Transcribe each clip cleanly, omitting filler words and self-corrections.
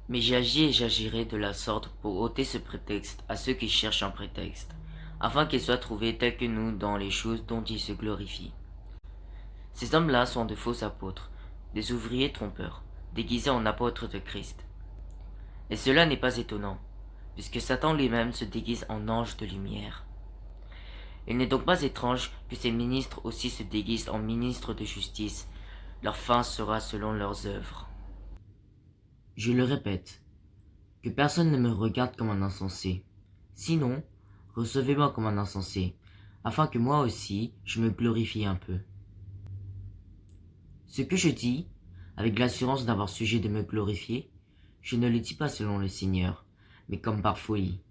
Mais j'agis et j'agirai de la sorte pour ôter ce prétexte à ceux qui cherchent un prétexte, afin qu'ils soient trouvés tels que nous dans les choses dont ils se glorifient. Ces hommes-là sont de faux apôtres, des ouvriers trompeurs, déguisés en apôtres de Christ. Et cela n'est pas étonnant, puisque Satan lui-même se déguise en ange de lumière. Il n'est donc pas étrange que ces ministres aussi se déguisent en ministres de justice. Leur fin sera selon leurs œuvres. Je le répète, que personne ne me regarde comme un insensé. Sinon, recevez-moi comme un insensé, afin que moi aussi je me glorifie un peu. Ce que je dis, avec l'assurance d'avoir sujet de me glorifier, je ne le dis pas selon le Seigneur, mais comme par folie.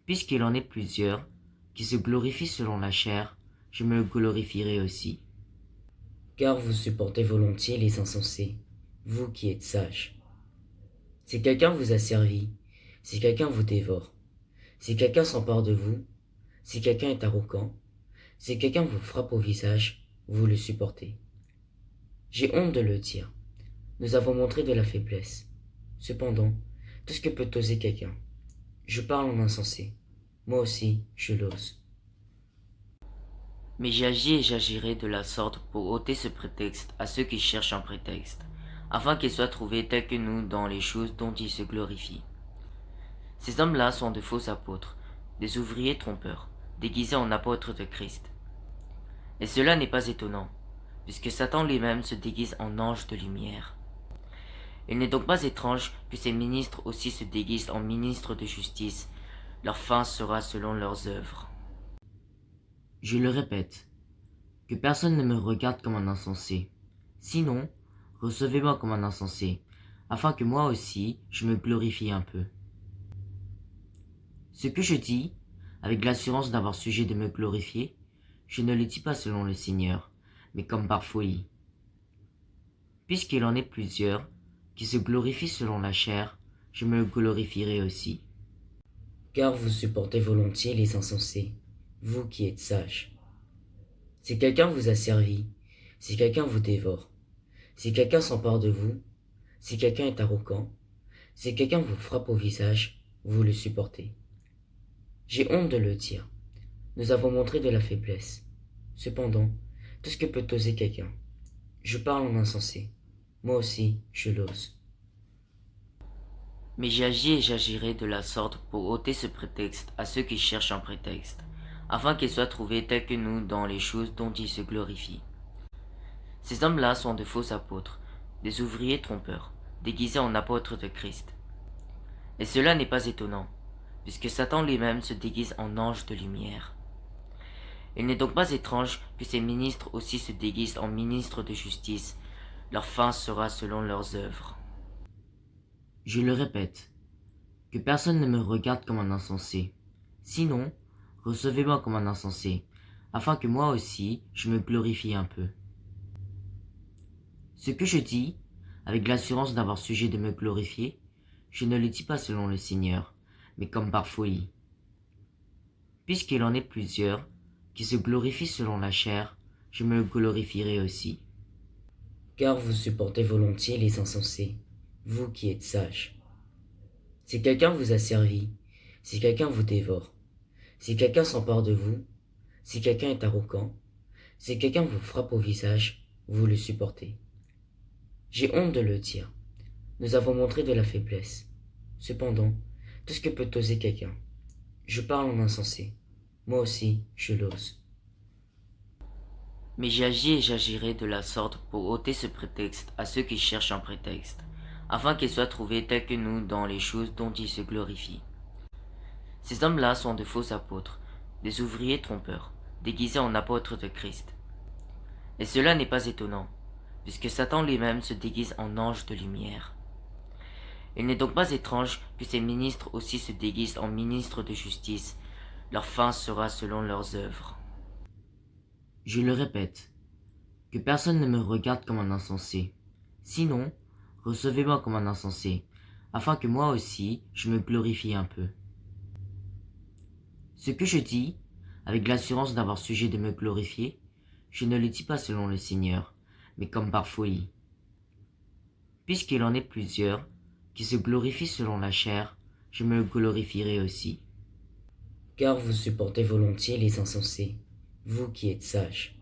Puisqu'il en est plusieurs qui se glorifient selon la chair, je me glorifierai aussi. Car vous supportez volontiers les insensés, vous qui êtes sages. Si quelqu'un vous a servi, si quelqu'un vous dévore, si quelqu'un s'empare de vous, si quelqu'un est arrogant, si quelqu'un vous frappe au visage, vous le supportez. J'ai honte de le dire. Nous avons montré de la faiblesse. Cependant, tout ce que peut oser quelqu'un. Je parle en insensé. Moi aussi, je l'ose. Mais j'agis et j'agirai de la sorte pour ôter ce prétexte à ceux qui cherchent un prétexte, afin qu'ils soient trouvés tels que nous dans les choses dont ils se glorifient. Ces hommes-là sont de faux apôtres, des ouvriers trompeurs, déguisés en apôtres de Christ. Et cela n'est pas étonnant, puisque Satan lui-même se déguise en ange de lumière. Il n'est donc pas étrange que ces ministres aussi se déguisent en ministres de justice. Leur fin sera selon leurs œuvres. Je le répète, que personne ne me regarde comme un insensé. Sinon, recevez-moi comme un insensé, afin que moi aussi je me glorifie un peu. Ce que je dis, avec l'assurance d'avoir sujet de me glorifier, je ne le dis pas selon le Seigneur, mais comme par folie. Puisqu'il en est plusieurs qui se glorifient selon la chair, je me glorifierai aussi. Car vous supportez volontiers les insensés, vous qui êtes sages. Si quelqu'un vous a servi, si quelqu'un vous dévore, si quelqu'un s'empare de vous, si quelqu'un est arrogant, si quelqu'un vous frappe au visage, vous le supportez. J'ai honte de le dire. Nous avons montré de la faiblesse. Cependant, tout ce que peut oser quelqu'un. Je parle en insensé. Moi aussi, je l'ose. Mais j'agis et j'agirai de la sorte pour ôter ce prétexte à ceux qui cherchent un prétexte, afin qu'ils soient trouvés tels que nous dans les choses dont ils se glorifient. Ces hommes-là sont de faux apôtres, des ouvriers trompeurs, déguisés en apôtres de Christ. Et cela n'est pas étonnant, puisque Satan lui-même se déguise en ange de lumière. Il n'est donc pas étrange que ces ministres aussi se déguisent en ministres de justice. Leur fin sera selon leurs œuvres. Je le répète, que personne ne me regarde comme un insensé. Sinon, recevez-moi comme un insensé, afin que moi aussi je me glorifie un peu. Ce que je dis, avec l'assurance d'avoir sujet de me glorifier, je ne le dis pas selon le Seigneur, mais comme par folie. Puisqu'il en est plusieurs qui se glorifient selon la chair, je me glorifierai aussi. J'ai honte de le dire. Nous avons montré de la faiblesse. Cependant, tout ce que peut oser quelqu'un. Je parle en insensé. Moi aussi, je l'ose. Mais j'agis et j'agirai de la sorte pour ôter ce prétexte à ceux qui cherchent un prétexte, afin qu'ils soient trouvés tels que nous dans les choses dont ils se glorifient. Ces hommes-là sont de faux apôtres, des ouvriers trompeurs, déguisés en apôtres de Christ. Et cela n'est pas étonnant, puisque Satan lui-même se déguise en ange de lumière. Il n'est donc pas étrange que ces ministres aussi se déguisent en ministres de justice. Leur fin sera selon leurs œuvres. Qui se glorifient selon la chair, je me glorifierai aussi. Car vous supportez volontiers les insensés, vous qui êtes sages. Si quelqu'un vous a servi, si quelqu'un vous dévore, si quelqu'un s'empare de vous, si quelqu'un est arrogant, si quelqu'un vous frappe au visage, vous le supportez. J'ai honte de le dire. Nous avons montré de la faiblesse. Cependant, tout ce que peut oser quelqu'un. Je parle en insensé. Moi aussi, je l'ose. Mais j'agis et j'agirai de la sorte pour ôter ce prétexte à ceux qui cherchent un prétexte, afin qu'ils soient trouvés tels que nous dans les choses dont ils se glorifient. Ces hommes-là sont de faux apôtres, des ouvriers trompeurs, déguisés en apôtres de Christ. Et cela n'est pas étonnant, puisque Satan lui-même se déguise en ange de lumière. Il n'est donc pas étrange que ces ministres aussi se déguisent en ministres de justice. Leur fin sera selon leurs œuvres. Je le répète, que personne ne me regarde comme un insensé. Sinon, recevez-moi comme un insensé, afin que moi aussi je me glorifie un peu. Ce que je dis, avec l'assurance d'avoir sujet de me glorifier, je ne le dis pas selon le Seigneur, mais comme par folie. Puisqu'il en est plusieurs qui se glorifie selon la chair, je me glorifierai aussi. Car vous supportez volontiers les insensés, vous qui êtes sages.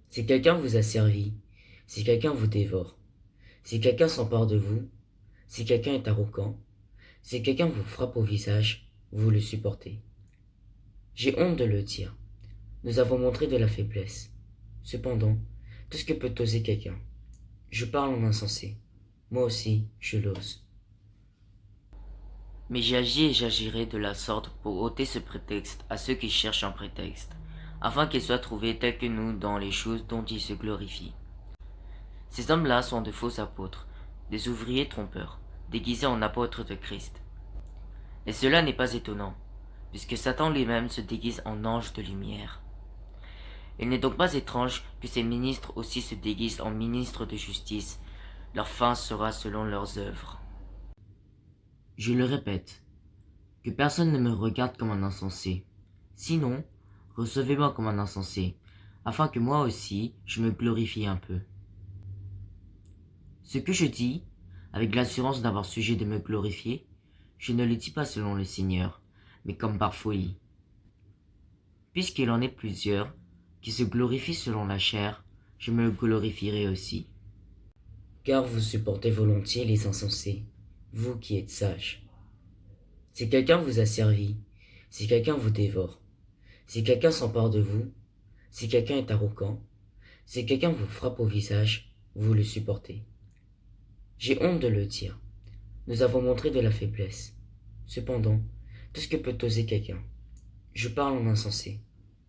Si quelqu'un vous a servi, si quelqu'un vous dévore, si quelqu'un s'empare de vous, si quelqu'un est arrogant, si quelqu'un vous frappe au visage, vous le supportez. J'ai honte de le dire. Nous avons montré de la faiblesse. Cependant, tout ce que peut oser quelqu'un. Je parle en insensé. Moi aussi, je l'ose. Mais j'agis et j'agirai de la sorte pour ôter ce prétexte à ceux qui cherchent un prétexte, afin qu'ils soient trouvés tels que nous dans les choses dont ils se glorifient. Ces hommes-là sont de faux apôtres, des ouvriers trompeurs, déguisés en apôtres de Christ. Et cela n'est pas étonnant, puisque Satan lui-même se déguise en ange de lumière. Il n'est donc pas étrange que ces ministres aussi se déguisent en ministres de justice. Leur fin sera selon leurs œuvres. Je le répète, que personne ne me regarde comme un insensé. Sinon, recevez-moi comme un insensé, afin que moi aussi je me glorifie un peu. Ce que je dis, avec l'assurance d'avoir sujet de me glorifier, je ne le dis pas selon le Seigneur, mais comme par folie. Puisqu'il en est plusieurs qui se glorifient selon la chair, je me glorifierai aussi. Car vous supportez volontiers les insensés, vous qui êtes sages. Si quelqu'un vous a servi, si quelqu'un vous dévore, si quelqu'un s'empare de vous, si quelqu'un est arrogant, si quelqu'un vous frappe au visage, vous le supportez. J'ai honte de le dire. Nous avons montré de la faiblesse. Cependant, tout ce que peut oser quelqu'un. Je parle en insensé.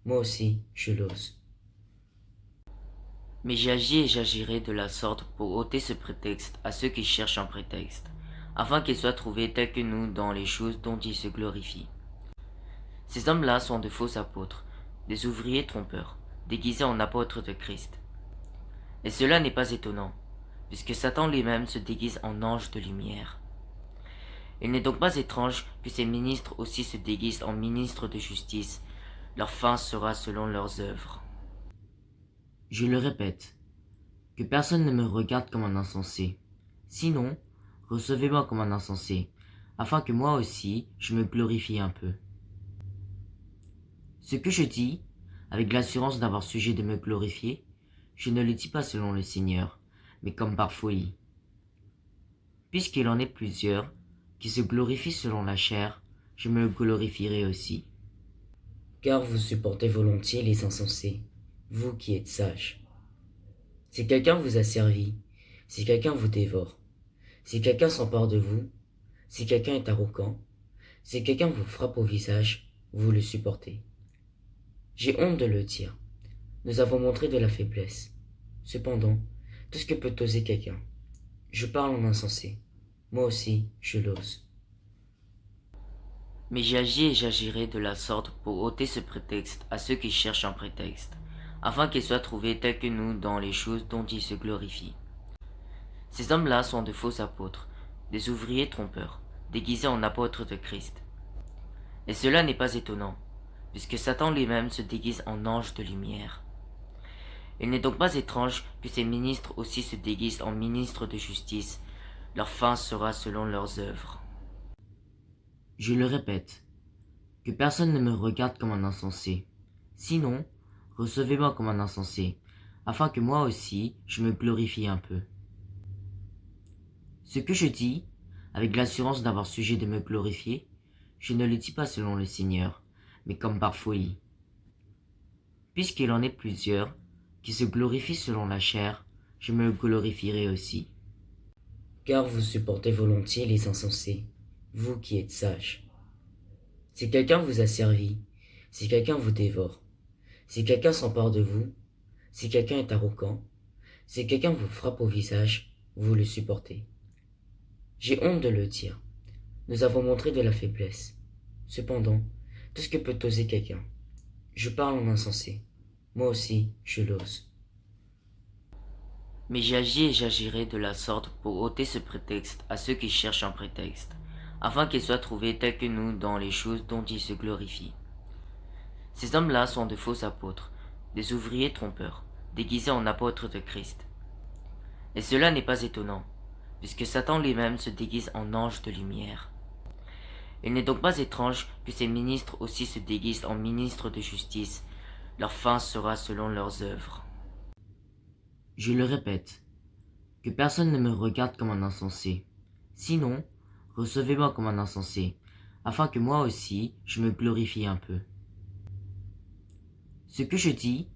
Moi aussi, je l'ose. Mais j'agis et j'agirai de la sorte pour ôter ce prétexte à ceux qui cherchent un prétexte, afin qu'ils soient trouvés tels que nous dans les choses dont ils se glorifient. Ces hommes-là sont de faux apôtres, des ouvriers trompeurs, déguisés en apôtres de Christ. Et cela n'est pas étonnant, puisque Satan lui-même se déguise en ange de lumière. Il n'est donc pas étrange que ces ministres aussi se déguisent en ministres de justice. Leur fin sera selon leurs œuvres. Je le répète, que personne ne me regarde comme un insensé. Sinon, recevez-moi comme un insensé, afin que moi aussi je me glorifie un peu. Ce que je dis, avec l'assurance d'avoir sujet de me glorifier, je ne le dis pas selon le Seigneur, mais comme par folie. Puisqu'il en est plusieurs qui se glorifient selon la chair, je me glorifierai aussi. Car vous supportez volontiers les insensés, vous qui êtes sages. Si quelqu'un vous a servi, si quelqu'un vous dévore, si quelqu'un s'empare de vous, si quelqu'un est arrogant, si quelqu'un vous frappe au visage, vous le supportez. J'ai honte de le dire. Nous avons montré de la faiblesse. Cependant, tout ce que peut oser quelqu'un. Je parle en insensé. Moi aussi, je l'ose. Mais j'agis et j'agirai de la sorte pour ôter ce prétexte à ceux qui cherchent un prétexte, afin qu'ils soient trouvés tels que nous dans les choses dont ils se glorifient. Ces hommes-là sont de faux apôtres, des ouvriers trompeurs, déguisés en apôtres de Christ. Et cela n'est pas étonnant, puisque Satan lui-même se déguise en ange de lumière. Il n'est donc pas étrange que ces ministres aussi se déguisent en ministres de justice. Leur fin sera selon leurs œuvres. Je le répète, que personne ne me regarde comme un insensé. Sinon, recevez-moi comme un insensé, afin que moi aussi je me glorifie un peu. Ce que je dis, avec l'assurance d'avoir sujet de me glorifier, je ne le dis pas selon le Seigneur, mais comme par folie. Puisqu'il en est plusieurs qui se glorifient selon la chair, je me glorifierai aussi. Car vous supportez volontiers les insensés, vous qui êtes sages. Si quelqu'un vous a servi, si quelqu'un vous dévore, si quelqu'un s'empare de vous, si quelqu'un est arrogant, si quelqu'un vous frappe au visage, vous le supportez. J'ai honte de le dire. Nous avons montré de la faiblesse. Cependant, tout ce que peut oser quelqu'un. Je parle en insensé. Moi aussi, je l'ose. Mais j'agis et j'agirai de la sorte pour ôter ce prétexte à ceux qui cherchent un prétexte, afin qu'ils soient trouvés tels que nous dans les choses dont ils se glorifient. Ces hommes-là sont de faux apôtres, des ouvriers trompeurs, déguisés en apôtres de Christ. Et cela n'est pas étonnant, puisque Satan lui-même se déguise en ange de lumière. Il n'est donc pas étrange que ses ministres aussi se déguisent en ministres de justice. Leur fin sera selon leurs œuvres. Je le répète, que personne ne me regarde comme un insensé. Sinon, recevez-moi comme un insensé, afin que moi aussi je me glorifie un peu. Ce que je dis,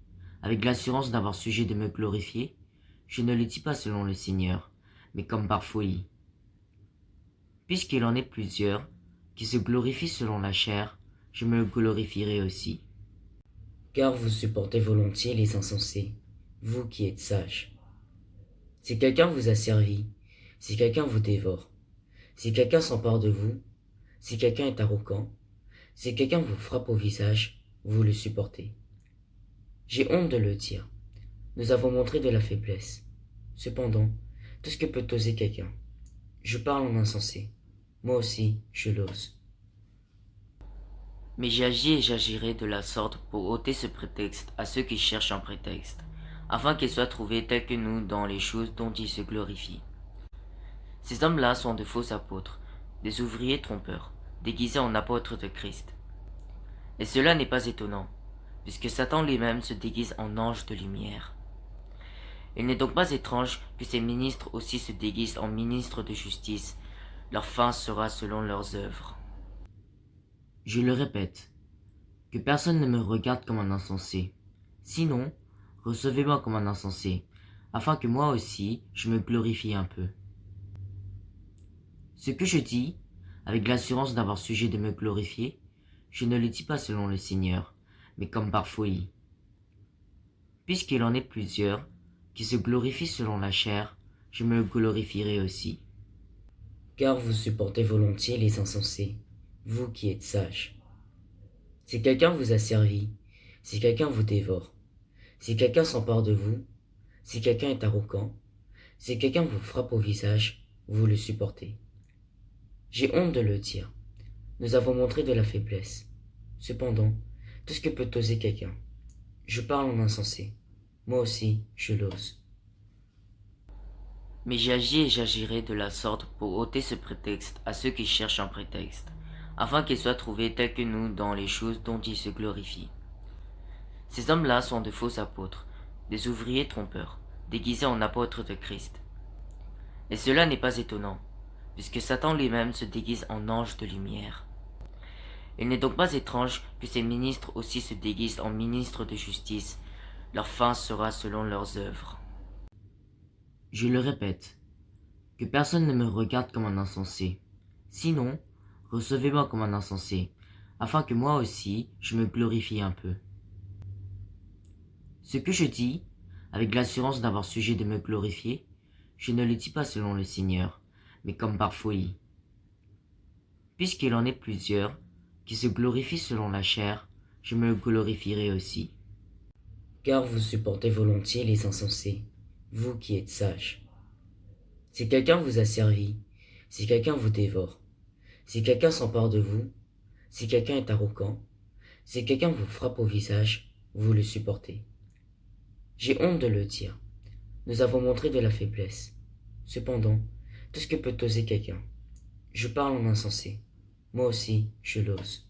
avec l'assurance d'avoir sujet de me glorifier, je ne le dis pas selon le Seigneur, mais comme par folie. Puisqu'il en est plusieurs qui se glorifient selon la chair, je me glorifierai aussi. Car vous supportez volontiers les insensés, vous qui êtes sages. Si quelqu'un vous a servi, si quelqu'un vous dévore, si quelqu'un s'empare de vous, si quelqu'un est arrogant, si quelqu'un vous frappe au visage, vous le supportez. J'ai honte de le dire. Nous avons montré de la faiblesse. Cependant, tout ce que peut oser quelqu'un. Je parle en insensé. Moi aussi, je l'ose. Mais j'agis et j'agirai de la sorte pour ôter ce prétexte à ceux qui cherchent un prétexte, afin qu'ils soient trouvés tels que nous dans les choses dont ils se glorifient. Ces hommes-là sont de faux apôtres, des ouvriers trompeurs, déguisés en apôtres de Christ. Et cela n'est pas étonnant, puisque Satan lui-même se déguise en ange de lumière. Il n'est donc pas étrange que ces ministres aussi se déguisent en ministres de justice. Leur fin sera selon leurs œuvres. Je le répète, que personne ne me regarde comme un insensé. Sinon, recevez-moi comme un insensé, afin que moi aussi je me glorifie un peu. Ce que je dis, avec l'assurance d'avoir sujet de me glorifier, je ne le dis pas selon le Seigneur, mais comme par folie. Puisqu'il en est plusieurs qui se glorifient selon la chair, je me glorifierai aussi. Car vous supportez volontiers les insensés, vous qui êtes sages. Si quelqu'un vous a servi, si quelqu'un vous dévore, si quelqu'un s'empare de vous, si quelqu'un est arrogant, si quelqu'un vous frappe au visage, vous le supportez. J'ai honte de le dire. Nous avons montré de la faiblesse. Cependant, tout ce que peut oser quelqu'un. Je parle en insensé. Moi aussi, je l'ose. Mais j'agis et j'agirai de la sorte pour ôter ce prétexte à ceux qui cherchent un prétexte, afin qu'ils soient trouvés tels que nous dans les choses dont ils se glorifient. Ces hommes-là sont de faux apôtres, des ouvriers trompeurs, déguisés en apôtres de Christ. Et cela n'est pas étonnant, puisque Satan lui-même se déguise en ange de lumière. Il n'est donc pas étrange que ces ministres aussi se déguisent en ministres de justice. Leur fin sera selon leurs œuvres. Je le répète, que personne ne me regarde comme un insensé. Sinon, recevez-moi comme un insensé, afin que moi aussi je me glorifie un peu. Ce que je dis, avec l'assurance d'avoir sujet de me glorifier, je ne le dis pas selon le Seigneur, mais comme par folie. Puisqu'il en est plusieurs qui se glorifient selon la chair, je me glorifierai aussi. Car vous supportez volontiers les insensés, vous qui êtes sages. Si quelqu'un vous a servi, si quelqu'un vous dévore, si quelqu'un s'empare de vous, si quelqu'un est arrogant, si quelqu'un vous frappe au visage, vous le supportez. J'ai honte de le dire. Nous avons montré de la faiblesse. Cependant, tout ce que peut oser quelqu'un. Je parle en insensé. Moi aussi, je l'ose.